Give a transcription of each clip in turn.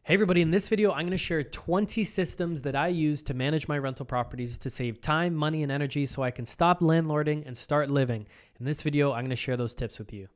Hey everybody, in this video, I'm going to share 20 systems that I use to manage my rental properties to save time, money, and energy so I can stop landlording and start living. In this video, I'm going to share those tips with you.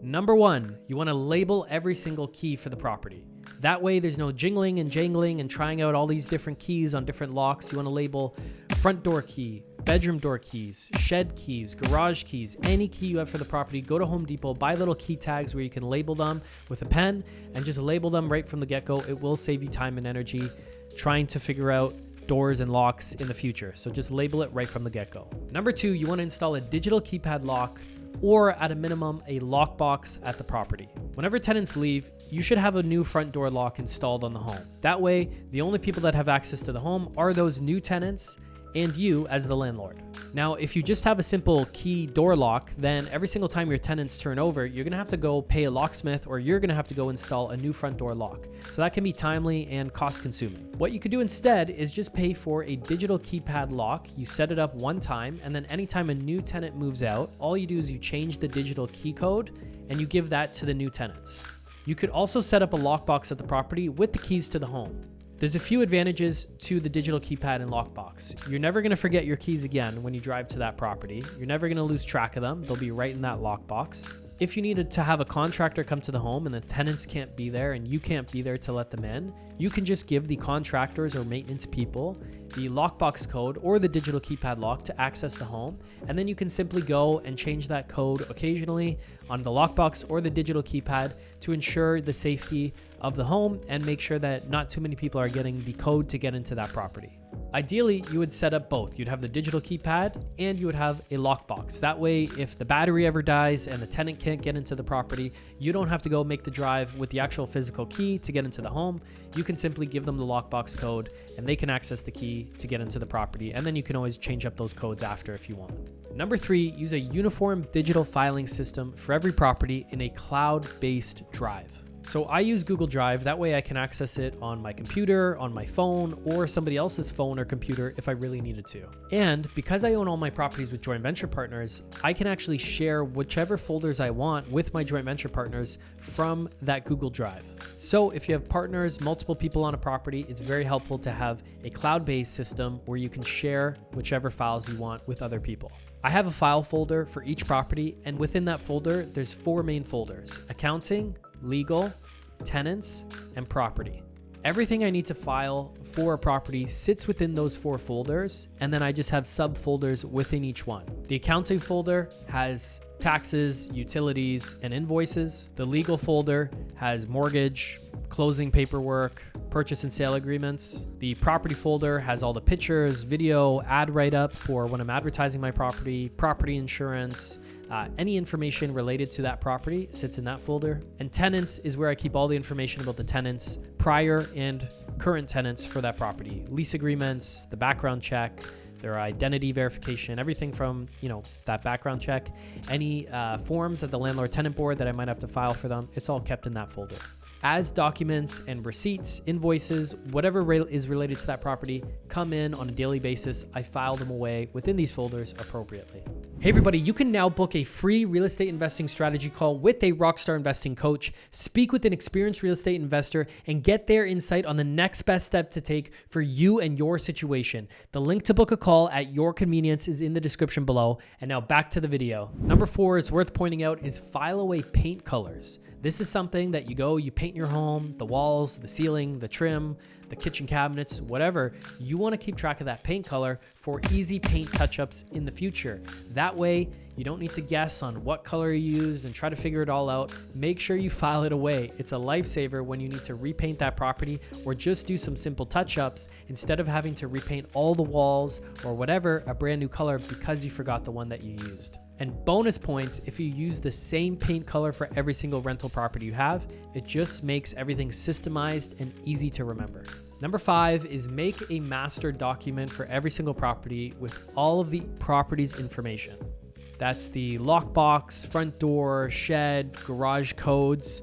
Number one, you want to label every single key for the property. That way there's no jingling and jangling and trying out all these different keys on different locks. You want to label front door key, bedroom door keys, shed keys, garage keys, any key you have for the property. Go to Home Depot, buy little key tags where you can label them with a pen and just label them right from the get-go. It will save you time and energy trying to figure out doors and locks in the future. So just label it right from the get-go. Number two, you want to install a digital keypad lock or at a minimum, a lockbox at the property. Whenever tenants leave, you should have a new front door lock installed on the home. That way, the only people that have access to the home are those new tenants and you as the landlord. Now, if you just have a simple key door lock, then every single time your tenants turn over, you're gonna have to go pay a locksmith or you're gonna have to go install a new front door lock. So that can be timely and cost consuming. What you could do instead is just pay for a digital keypad lock. You set it up one time, and then anytime a new tenant moves out, all you do is you change the digital key code and you give that to the new tenants. You could also set up a lockbox at the property with the keys to the home. There's a few advantages to the digital keypad and lockbox. You're never gonna forget your keys again when you drive to that property. You're never gonna lose track of them. They'll be right in that lockbox. If you needed to have a contractor come to the home and the tenants can't be there and you can't be there to let them in, you can just give the contractors or maintenance people the lockbox code or the digital keypad lock to access the home. And then you can simply go and change that code occasionally on the lockbox or the digital keypad to ensure the safety of the home and make sure that not too many people are getting the code to get into that property. Ideally, you would set up both. You'd have the digital keypad and you would have a lockbox. That way, if the battery ever dies and the tenant can't get into the property, you don't have to go make the drive with the actual physical key to get into the home. You can simply give them the lockbox code and they can access the key to get into the property. And then you can always change up those codes after if you want. Number three, use a uniform digital filing system for every property in a cloud-based drive. So I use Google Drive. That way I can access it on my computer, on my phone, or somebody else's phone or computer if I really needed to. And because I own all my properties with joint venture partners, I can actually share whichever folders I want with my joint venture partners from that Google Drive. So if you have partners, multiple people on a property, it's very helpful to have a cloud-based system where you can share whichever files you want with other people. I have a file folder for each property, and within that folder, there's four main folders: accounting, legal, tenants, and property. Everything I need to file for a property sits within those four folders, and then I just have subfolders within each one. The accounting folder has taxes, utilities, and invoices. The legal folder has mortgage, closing paperwork, purchase and sale agreements. The property folder has all the pictures, video, ad write-up for when I'm advertising my property, property insurance, any information related to that property sits in that folder. And tenants is where I keep all the information about the tenants, prior and current tenants for that property. Lease agreements, the background check, their identity verification, everything from, that background check, any forms at the landlord tenant board that I might have to file for them, it's all kept in that folder. As documents and receipts, invoices, whatever is related to that property come in on a daily basis, I file them away within these folders appropriately. Hey everybody, you can now book a free real estate investing strategy call with a rockstar investing coach, speak with an experienced real estate investor, and get their insight on the next best step to take for you and your situation. The link to book a call at your convenience is in the description below. And now back to the video. Number four is worth pointing out is file away paint colors. This is something that you paint your home, the walls, the ceiling, the trim, the kitchen cabinets, whatever. You want to keep track of that paint color for easy paint touch-ups in the future. That way, you don't need to guess on what color you used and try to figure it all out. Make sure you file it away. It's a lifesaver when you need to repaint that property or just do some simple touch-ups instead of having to repaint all the walls or whatever a brand new color because you forgot the one that you used. And bonus points if you use the same paint color for every single rental property you have. It just makes everything systemized and easy to remember. Number five is make a master document for every single property with all of the property's information. That's the lockbox, front door, shed, garage codes,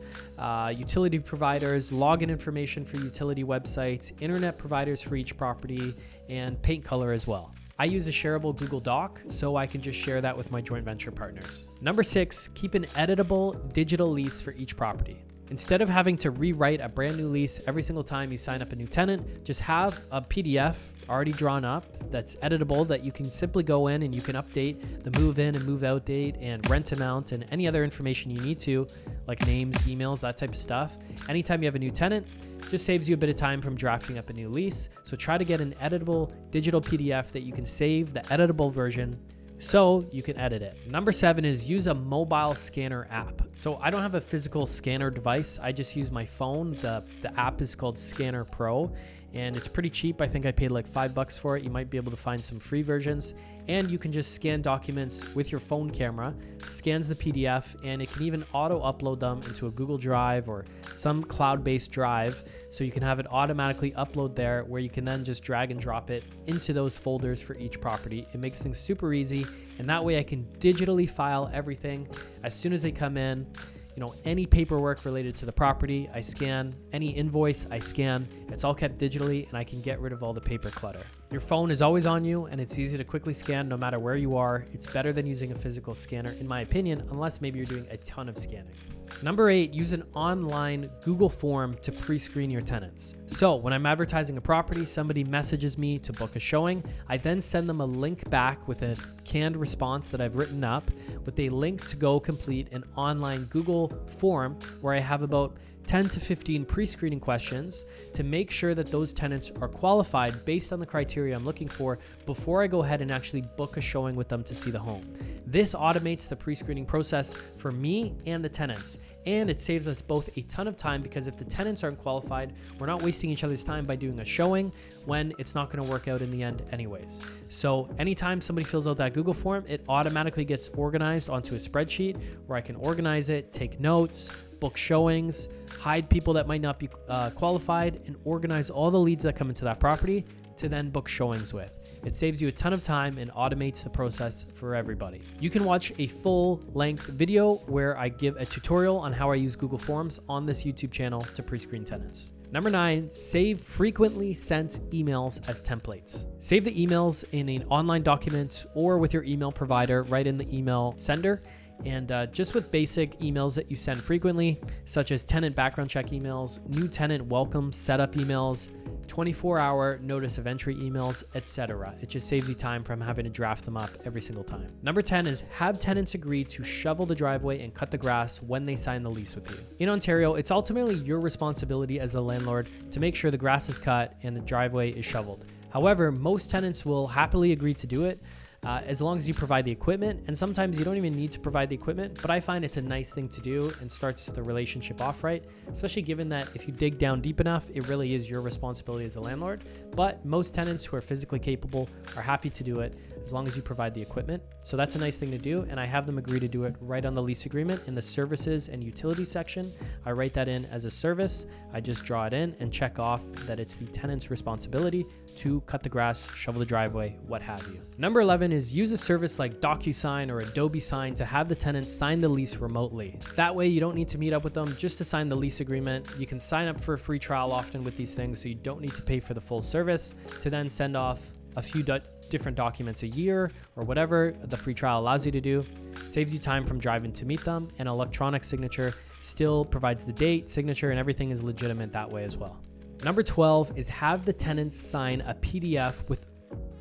utility providers, login information for utility websites, internet providers for each property, and paint color as well. I use a shareable Google Doc, so I can just share that with my joint venture partners. Number 6, keep an editable digital lease for each property. Instead of having to rewrite a brand new lease every single time you sign up a new tenant, just have a PDF already drawn up that's editable that you can simply go in and you can update the move in and move out date and rent amount and any other information you need to, like names, emails, that type of stuff. Anytime you have a new tenant, just saves you a bit of time from drafting up a new lease. So try to get an editable digital PDF that you can save the editable version so you can edit it. Number 7 is use a mobile scanner app. So I don't have a physical scanner device. I just use my phone. The app is called Scanner Pro and it's pretty cheap. I think I paid like $5 for it. You might be able to find some free versions and you can just scan documents with your phone camera, scans the PDF, and it can even auto upload them into a Google Drive or some cloud-based drive. So you can have it automatically upload there where you can then just drag and drop it into those folders for each property. It makes things super easy. And that way I can digitally file everything as soon as they come in. You know, any paperwork related to the property, I scan. Any invoice, I scan. It's all kept digitally and I can get rid of all the paper clutter. Your phone is always on you and it's easy to quickly scan no matter where you are. It's better than using a physical scanner, in my opinion, unless maybe you're doing a ton of scanning. Number 8, use an online Google form to pre-screen your tenants. So when I'm advertising a property, somebody messages me to book a showing. I then send them a link back with a canned response that I've written up with a link to go complete an online Google form where I have about 10 to 15 pre-screening questions to make sure that those tenants are qualified based on the criteria I'm looking for before I go ahead and actually book a showing with them to see the home. This automates the pre-screening process for me and the tenants, and it saves us both a ton of time because if the tenants aren't qualified, we're not wasting each other's time by doing a showing when it's not going to work out in the end anyways. So anytime somebody fills out that Google form, it automatically gets organized onto a spreadsheet where I can organize it, take notes, book showings, hide people that might not be qualified, and organize all the leads that come into that property to then book showings with. It saves you a ton of time and automates the process for everybody. You can watch a full-length video where I give a tutorial on how I use Google Forms on this YouTube channel to pre-screen tenants. Number 9, save frequently sent emails as templates. Save the emails in an online document or with your email provider right in the email sender. And just with basic emails that you send frequently, such as tenant background check emails, new tenant welcome setup emails, 24-hour notice of entry emails, etc. It just saves you time from having to draft them up every single time. Number 10 is have tenants agree to shovel the driveway and cut the grass when they sign the lease with you. In Ontario, it's ultimately your responsibility as the landlord to make sure the grass is cut and the driveway is shoveled. However, most tenants will happily agree to do it as long as you provide the equipment, and sometimes you don't even need to provide the equipment, but I find it's a nice thing to do and starts the relationship off right, especially given that if you dig down deep enough, it really is your responsibility as a landlord. But most tenants who are physically capable are happy to do it as long as you provide the equipment. So that's a nice thing to do, and I have them agree to do it right on the lease agreement in the services and utilities section. I write that in as a service. I just draw it in and check off that it's the tenant's responsibility to cut the grass, shovel the driveway, what have you. Number 11 is use a service like DocuSign or Adobe Sign to have the tenants sign the lease remotely. That way you don't need to meet up with them just to sign the lease agreement. You can sign up for a free trial often with these things, so you don't need to pay for the full service to then send off a few different documents a year or whatever the free trial allows you to do. Saves you time from driving to meet them, and electronic signature still provides the date, signature, and everything is legitimate that way as well. Number 12 is have the tenants sign a PDF with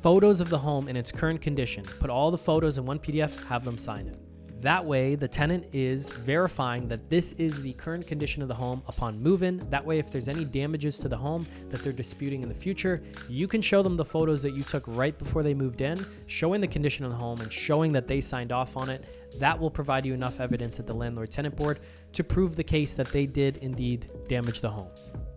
photos of the home in its current condition. Put all the photos in one PDF, have them sign it. That way, the tenant is verifying that this is the current condition of the home upon move-in. That way, if there's any damages to the home that they're disputing in the future, you can show them the photos that you took right before they moved in, showing the condition of the home and showing that they signed off on it. That will provide you enough evidence at the landlord-tenant board to prove the case that they did indeed damage the home.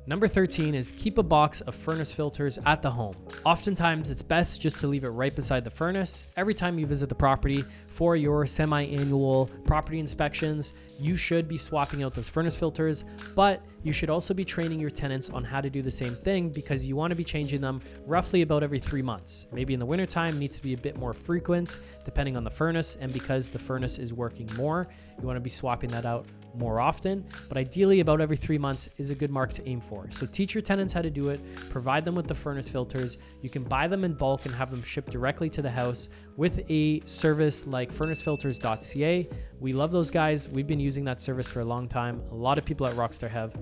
Number 13 is keep a box of furnace filters at the home. Oftentimes, it's best just to leave it right beside the furnace. Every time you visit the property for your semi-annual property inspections, you should be swapping out those furnace filters, but you should also be training your tenants on how to do the same thing because you want to be changing them roughly about every 3 months. Maybe in the wintertime, it needs to be a bit more frequent depending on the furnace and because the furnace furnace is working more. You want to be swapping that out more often, but ideally about every 3 months is a good mark to aim for. So teach your tenants how to do it, provide them with the furnace filters. You can buy them in bulk and have them shipped directly to the house with a service like furnacefilters.ca. We love those guys. We've been using that service for a long time. A lot of people at Rockstar have.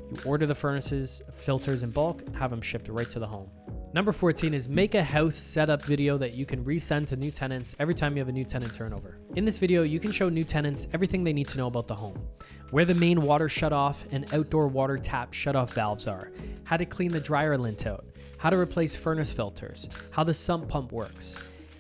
You order the furnaces, filters in bulk, have them shipped right to the home. Number 14 is make a house setup video that you can resend to new tenants every time you have a new tenant turnover. In this video, you can show new tenants everything they need to know about the home, where the main water shutoff and outdoor water tap shutoff valves are, how to clean the dryer lint out, how to replace furnace filters, how the sump pump works.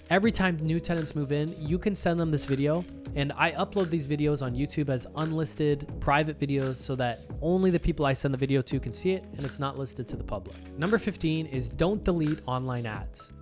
Every time new tenants move in, you can send them this video, and I upload these videos on YouTube as unlisted private videos so that only the people I send the video to can see it and it's not listed to the public. Number 15 is don't delete online ads.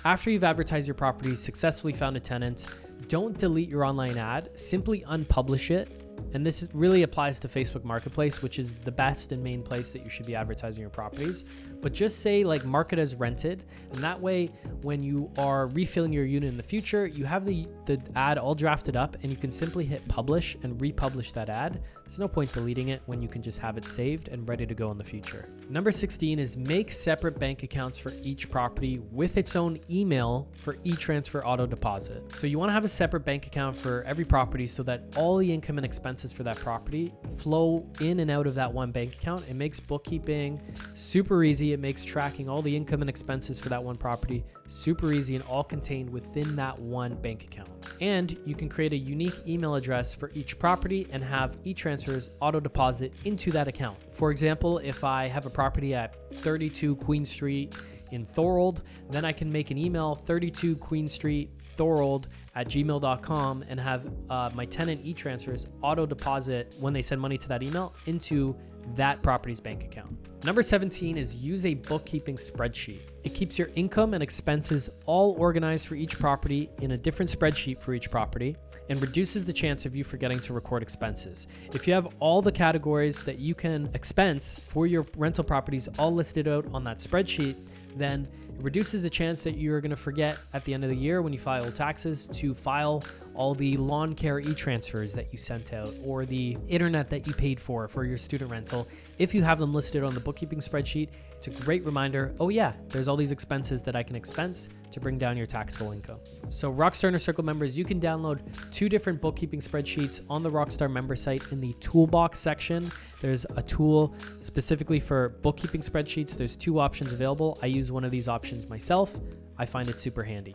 After you've advertised your property, successfully found a tenant, don't delete your online ad, simply unpublish it. And this really applies to Facebook Marketplace, which is the best and main place that you should be advertising your properties. But just say like mark it as rented. And that way, when you are refilling your unit in the future, you have the ad all drafted up and you can simply hit publish and republish that ad. There's no point deleting it when you can just have it saved and ready to go in the future. Number 16 is make separate bank accounts for each property with its own email for e-transfer auto deposit. So you want to have a separate bank account for every property so that all the income and expenses for that property flow in and out of that one bank account. It makes bookkeeping super easy. It makes tracking all the income and expenses for that one property super easy and all contained within that one bank account. And you can create a unique email address for each property and have e-transfers auto deposit into that account. For example, if I have a property at 32 Queen Street in Thorold, then I can make an email 32 Queen Street Thorold at gmail.com and have my tenant e-transfers auto deposit when they send money to that email into that property's bank account. Number 17 is use a bookkeeping spreadsheet. It keeps your income and expenses all organized for each property in a different spreadsheet for each property and reduces the chance of you forgetting to record expenses. If you have all the categories that you can expense for your rental properties all listed out on that spreadsheet, then it reduces the chance that you're going to forget at the end of the year when you file taxes to file all the lawn care e-transfers that you sent out or the internet that you paid for your student rental. If you have them listed on the bookkeeping spreadsheet, it's a great reminder, oh yeah, there's all these expenses that I can expense to bring down your taxable income. So Rockstar Inner Circle members, you can download 2 different bookkeeping spreadsheets on the Rockstar member site. In the toolbox section, there's a tool specifically for bookkeeping spreadsheets. There's 2 options available. I use one of these options myself. I find it super handy.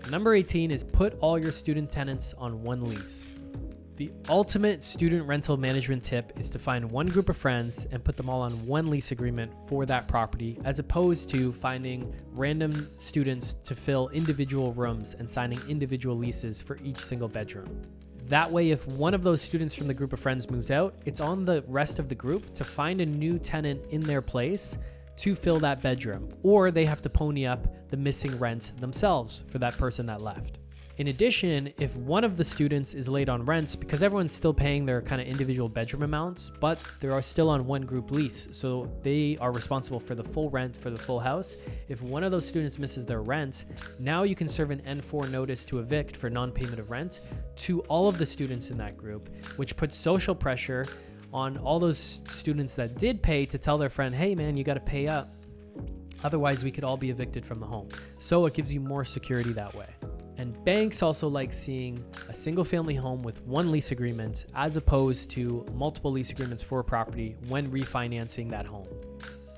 Number 18 is put all your student tenants on one lease. The ultimate student rental management tip is to find one group of friends and put them all on one lease agreement for that property, as opposed to finding random students to fill individual rooms and signing individual leases for each single bedroom. That way, if one of those students from the group of friends moves out, it's on the rest of the group to find a new tenant in their place to fill that bedroom, or they have to pony up the missing rent themselves for that person that left. In addition, if one of the students is late on rents, because everyone's still paying their kind of individual bedroom amounts, but they are still on one group lease, so they are responsible for the full rent for the full house. If one of those students misses their rent, now you can serve an N4 notice to evict for non-payment of rent to all of the students in that group, which puts social pressure on all those students that did pay to tell their friend, hey man, you got to pay up. Otherwise, we could all be evicted from the home. So it gives you more security that way. And banks also like seeing a single family home with one lease agreement as opposed to multiple lease agreements for a property when refinancing that home.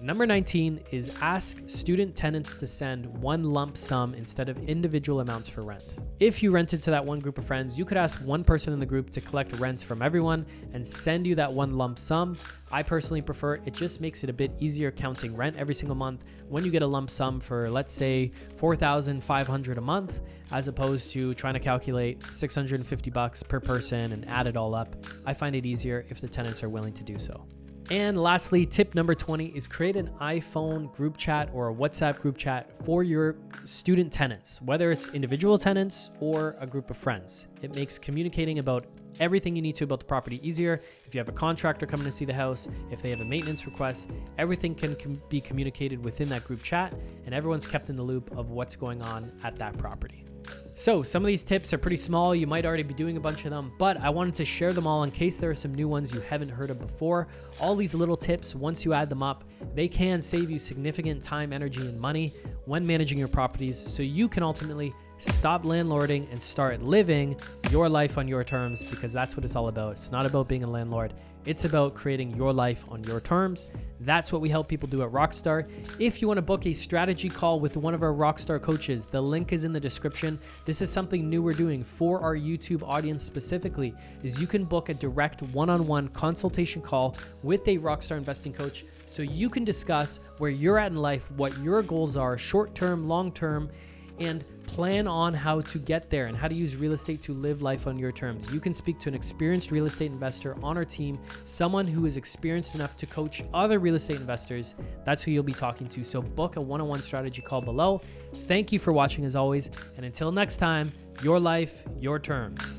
Number 19 is ask student tenants to send one lump sum instead of individual amounts for rent. If you rented to that one group of friends, you could ask one person in the group to collect rents from everyone and send you that one lump sum. I personally prefer it. It just makes it a bit easier counting rent every single month when you get a lump sum for, let's say, $4,500 a month, as opposed to trying to calculate $650 per person and add it all up. I find it easier if the tenants are willing to do so. And lastly, tip number 20 is create an iPhone group chat or a WhatsApp group chat for your student tenants, whether it's individual tenants or a group of friends. It makes communicating about everything you need to about the property easier. If you have a contractor coming to see the house, if they have a maintenance request, everything can be communicated within that group chat and everyone's kept in the loop of what's going on at that property. So some of these tips are pretty small. You might already be doing a bunch of them, but I wanted to share them all in case there are some new ones you haven't heard of before. All these little tips, once you add them up, they can save you significant time, energy, and money when managing your properties, so you can ultimately stop landlording and start living your life on your terms, because that's what it's all about. It's not about being a landlord. It's about creating your life on your terms. That's what we help people do at Rockstar. If you want to book a strategy call with one of our Rockstar coaches, the link is in the description. This is something new we're doing for our YouTube audience specifically, is you can book a direct one-on-one consultation call with a Rockstar investing coach, so you can discuss where you're at in life, what your goals are, short-term, long-term, and plan on how to get there and how to use real estate to live life on your terms. You can speak to an experienced real estate investor on our team, someone who is experienced enough to coach other real estate investors. That's who you'll be talking to. So book a one-on-one strategy call below. Thank you for watching as always. And until next time, your life, your terms.